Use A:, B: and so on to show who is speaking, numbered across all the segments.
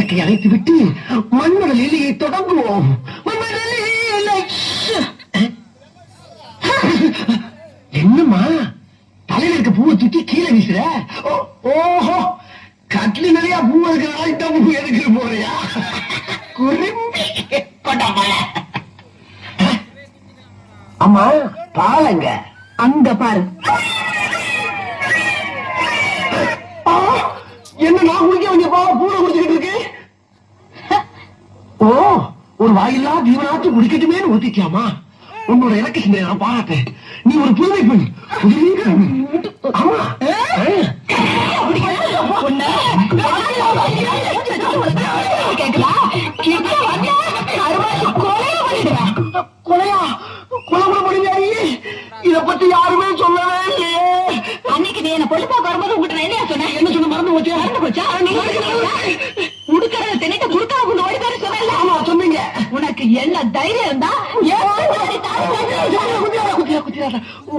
A: விளக்கை அணைத்து விட்டு மண்மண லீலையை தொடங்குவோம். என்னம்மா தலையில இருக்க பூவை தூக்கி கீழே வீசுற? ஓஹோ, கட்லி நிறைய பூ இருக்கிற பூ எடுக்கிற போறியா? குறும்பி அம்மா, பாலங்க
B: அங்க பாரு.
A: என்ன நான் குடிக்க வேண்டிய பாவ பூனை குடிச்சுக்கிட்டு இருக்கு? ஓ, ஒரு வாயில்லா ஜீவனாச்சு குடிக்கட்டுமே ஊத்திக்காமா? உன்னோட இலக்கு சிந்தனை நான் பாராட்டேன். நீ ஒரு புதுமை பெண். ஆமா, கொலையா? கொலை கூட முடியாது. இத பத்தி யாருமே சொல்லவே இல்லையே.
B: அன்னைக்கு நீ என்ன பொழுப்பாக்க வரும்போது உங்ககிட்ட என்ன சொன்ன?
A: என்ன சொன்ன? மறந்து போச்சு.
B: மறந்து போச்சா? உடுக்கறத தினைக்க குடுக்காம கொண்டு ஓடி பேரு சொன்ன.
A: ஆமா, சொன்னீங்க.
B: உனக்கு என்ன தைரியம் இருந்தா
A: உங்க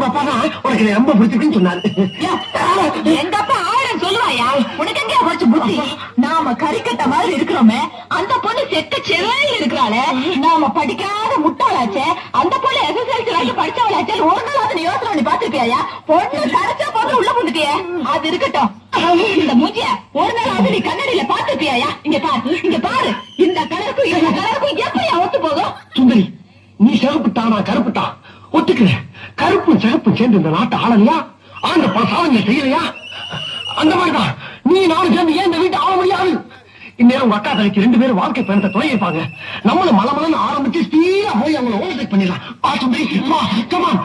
A: அப்பா தான் உனக்கு ரொம்ப பிடிச்சிருக்குன்னு சொன்னாரு.
B: எங்க அப்பா 1000 சொல்லுவாயா? உனக்கு எங்க போச்சு புத்தி? நாம கறிக்கட்ட மாதிரி இருக்கிறோமே, அந்த பொண்ணு செக்க செவையில் இருக்கிறாளே. நாம படிக்காத முட்டாளாச்சே, அந்த பொண்ணு SSLC வரைக்கும் படிச்சவளாச்சே. ஒரு நாள் அதை யோசனை பண்ணி பாத்துருக்கியா? பொண்ணு கரைச்சா போட்டு உள்ள போட்டுட்டிய. அது இருக்கட்டும், இந்த மூஞ்சிய ஒரு நாள் அது நீ கண்ணாடியில பாத்துருக்கியா? இங்க பாரு, இங்க பாரு. இந்த கலருக்கும் இந்த கலருக்கும் எப்படி ஒத்து போகும்?
A: சுந்தரி, நீ சிறப்புத்தான், நான் கருப்புத்தான். ஒத்துக்கிறேன். கருப்பும் சிறப்பும் சேர்ந்து இந்த நாட்டை ஆளலையா? ஆண்ட பல சாதனை செய்யலையா? அந்த மாதிரிதான் நீ நானும் சேர்ந்து ஏன் இந்த வீட்டை ஆள முடியாது? இந்நேரம் உங்க அக்கா தலைக்கு 2 பேரும் வாழ்க்கை பயணத்தை துணையிருப்பாங்க. நம்மளும் மலமலன்னு ஆரம்பிச்சு ஸ்பீடா போய் அவங்களை ஓவர்டேக் பண்ணிடலாம். வா சுந்தரி, வா, கம் ஆன்.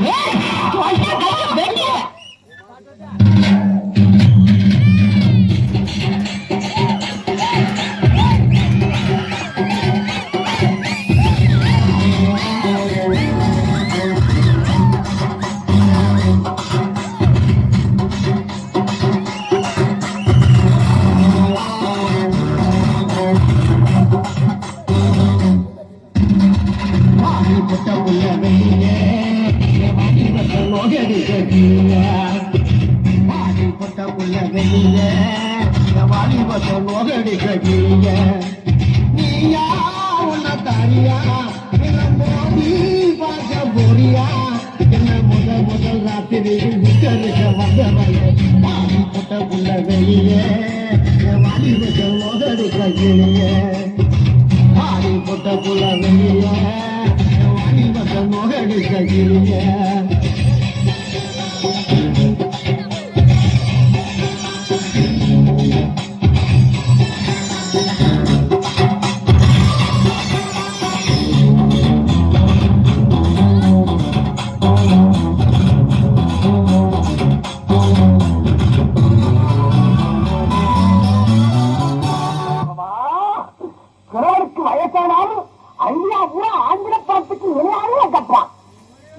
A: வயசானாலும் ஐயா பூரா ஆங்கில படத்துக்கு இணையாவே கட்டுறான்.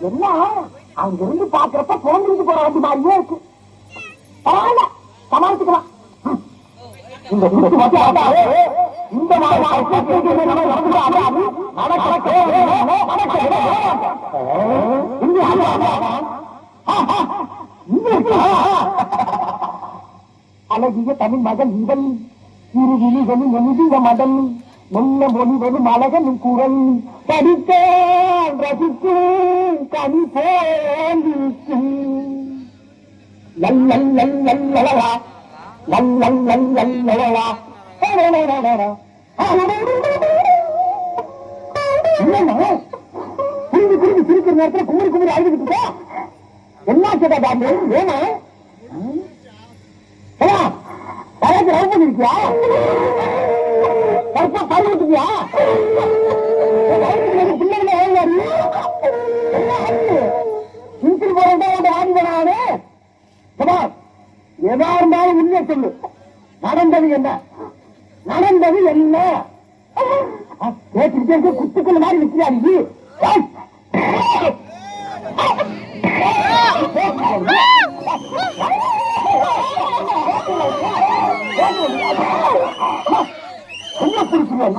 A: என்ன அங்கிருந்து பாக்குறப்ப போன்றிட்டு போற வண்டி மாதிரியே இருக்கு. பரவாயில்ல, சமாளிச்சுக்கலாம். இந்த அழகிய தமிழ் மகன் இவன் இரு விழிகளும் எழுதிய மதன் மெல்ல மொழிவது மலகன் குரல் படித்தேன் ரசித்தேன் கனி போலிக்கும் லல்லல் லல்லல்லலா லல்லல் லல்லல்லலா. என்னன்னா புரிஞ்சு புரிஞ்சு சிரிக்கிற நேரத்தில் குமரி குமரி அழுதுகிட்டு என்ன கேட்டா பாம்பு? ஏன்னா தலைக்கு ரவு பண்ணிருக்கியா? கருப்பா பருவத்துக்கியா? பிள்ளைகளை ஏழாரு சிரிச்சிட்டு போறேன் வாங்கி போனானே. எதா இருந்தாலும் உண்மையை சொல்லு. நடந்தது என்ன? நடந்தது என்ன? கேட்டுக்கிட்டே குத்துக்கள் மாதிரி நிற்கிறாரு. என்ன பிடிக்கிறேன்?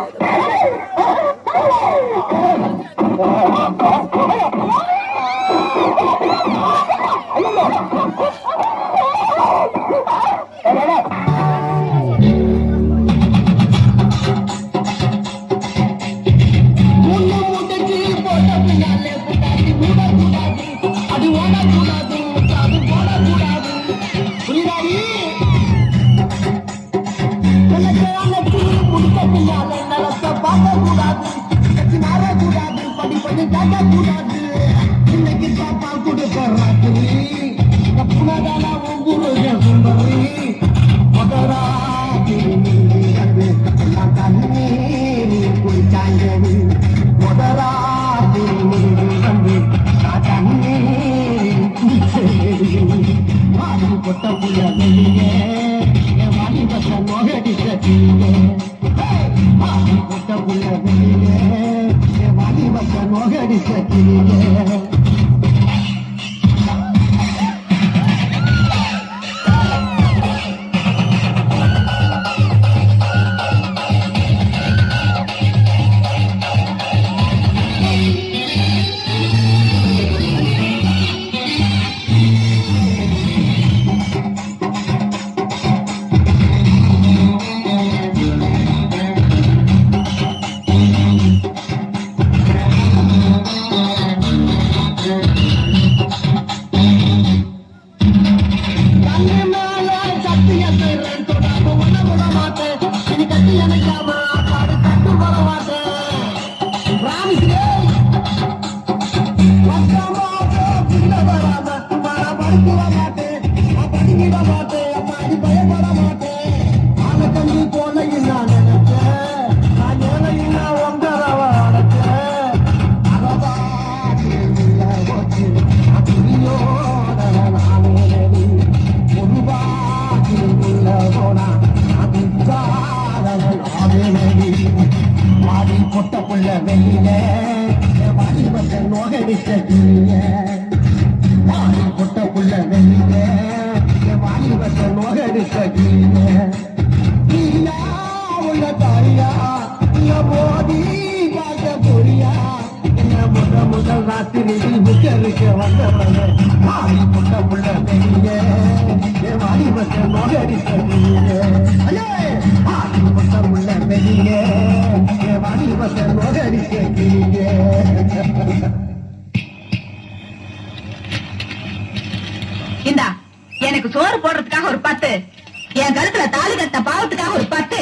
A: கூடாது இன்னைக்கு தாத்தா கொடுக்கறாக்கு புனதானா ஒவ்வொரு சுந்தரி முதலா வந்து கண்ணீர் குளிச்சாங்கது முதலா வந்து கண்ணீர் வாடி கொட்ட புள்ள வெளியே வாடி பட்ட நோகடி கட்டியே வாடி கொட்ட புள்ள வெளியே வாடி பட்ட நோகடி கட்டியே பொட்டப்புள்ள வெளியில வாடி பட்ட நோகடிச்ச பொட்டப்புள்ள வெளியில வாடி பட்ட நோகடிச்ச உள்ள தாரியா மோதி பார்க்க போறியா என்ன முதல் ராத்திரி முச்சரிக்க வந்தவங்க வாடி பொட்டப்புள்ள வெளியில வாடி பட்ட நோகடிச்ச பொட்டப்புள்ள வெளியில
B: இந்தா எனக்கு சோறு போடுறதுக்காக ஒரு 10, என் கழுத்துல தாலி கட்ட பாவத்துக்காக ஒரு 10,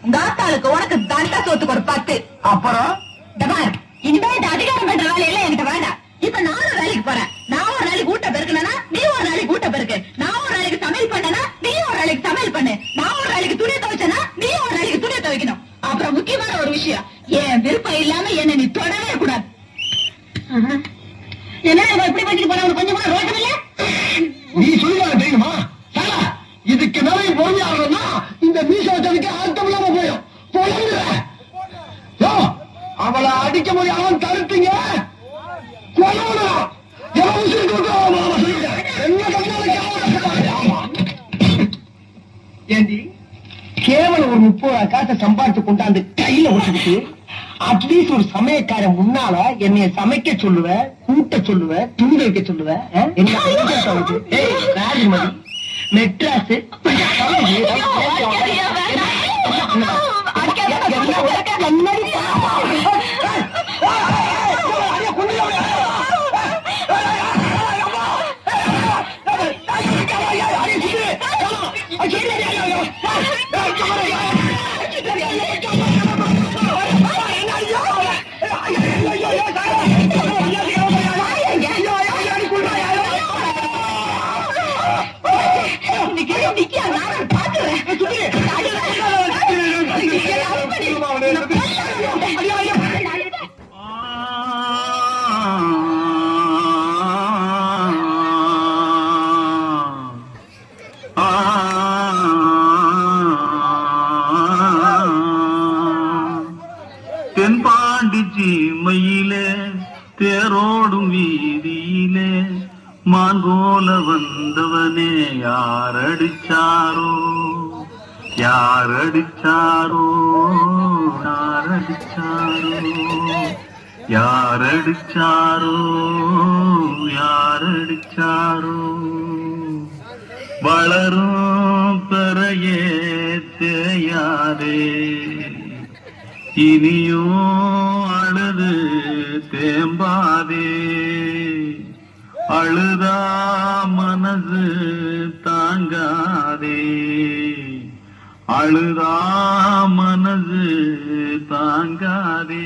B: உங்க ஆத்தாளுக்கு உனக்கு தண்டா சோத்துக்கு ஒரு 10.
A: அப்புறம்
B: இனிமே இந்த அதிகாரம் பண்ற வேலையெல்லாம் எனக்கு வேண்டாம். இப்ப நானும் வேலைக்கு போறேன். நான் ஒரு நாளைக்கு ஊட்ட பெருக்கனா நீ ஒரு நாளைக்கு ஊட்ட பெருக்கு. நான் ஒரு நாளைக்கு சமையல் பண்ணனா நீ ஒரு நாளைக்கு சமையல் பண்ணு. நான் ஒரு நாளைக்கு துணி துவைச்சனா நீ ஒரு நாளைக்கு துணி துவைக்கணும். அப்புறம் முக்கியமான ஒரு விஷயம், என் விருப்பம் இல்லாம என்ன நீ தொடவே கூடாது. என்ன எப்படி பண்ணிட்டு போற? கொஞ்சம் கூட ரோஷம் இல்ல?
A: நீ சொல்லுவாங்க தெரியுமா? இதுக்கு நிறைய பொறுமையாகணும்னா இந்த மீச வச்சதுக்கு அர்த்தம் இல்லாம போயும். அவளை அடிக்க முடியும். அவன் தடுத்தீங்க ஏண்டி கேவலம் ஒரு 30 காசை சம்பாதிச்சு கொண்டாந்து கையில வச்சுக்கிட்டு அட்லீஸ்ட் ஒரு சமயக்காரன் முன்னால என்னைய சமைக்க சொல்லுவ, கூட்ட சொல்லுவ, துணி வைக்க சொல்லுவ. ராஜமதி மெட்ராஸ்
C: தென்பாண்டி சீமையிலே தேரோடும் வீதியிலே மான் போல வந்தவனே யாரடிச்சாரோ யாரடிச்சாரோ யாரடிச்சாரோ யாரடிச்சாரோ யாரடிச்சாரோ வளரும் பெறையே தேயாதே இனியோ அழுது தேம்பாதே அழுதா மனசு தாங்காதே அழுதா மனசு தாங்காதே